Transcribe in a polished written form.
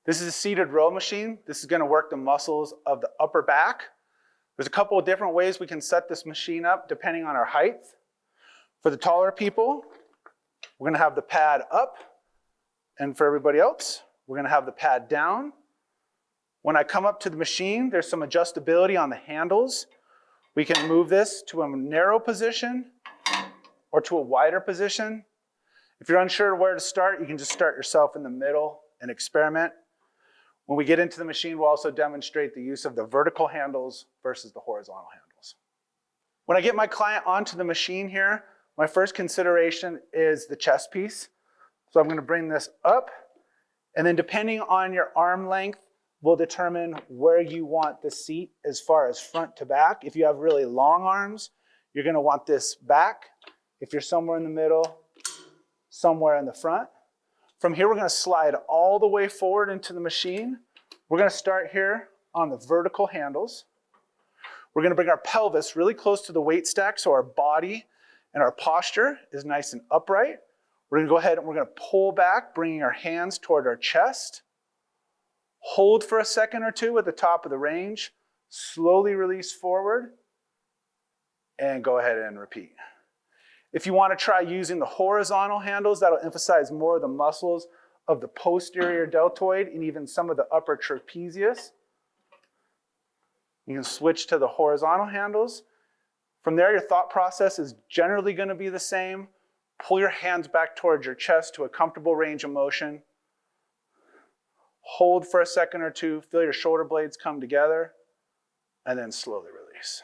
This is a seated row machine. This is gonna work the muscles of the upper back. There's a couple of different ways we can set this machine up depending on our height. For the taller people, we're gonna have the pad up, and for everybody else, we're gonna have the pad down. When I come up to the machine, there's some adjustability on the handles. We can move this to a narrow position or to a wider position. If you're unsure where to start, you can just start yourself in the middle and experiment. When we get into the machine, we'll also demonstrate the use of the vertical handles versus the horizontal handles. When I get my client onto the machine here, my first consideration is the chest piece. So I'm gonna bring this up, and then depending on your arm length, will determine where you want the seat as far as front to back. If you have really long arms, you're gonna want this back. If you're somewhere in the middle, somewhere in the front. From here, we're gonna slide all the way forward into the machine. We're gonna start here on the vertical handles. We're gonna bring our pelvis really close to the weight stack so our body and our posture is nice and upright. We're gonna go ahead and we're gonna pull back, bringing our hands toward our chest. Hold for a second or two at the top of the range, slowly release forward, and go ahead and repeat. If you want to try using the horizontal handles, that'll emphasize more of the muscles of the posterior deltoid and even some of the upper trapezius. You can switch to the horizontal handles. From there, your thought process is generally going to be the same. Pull your hands back towards your chest to a comfortable range of motion. Hold for a second or two, feel your shoulder blades come together, and then slowly release.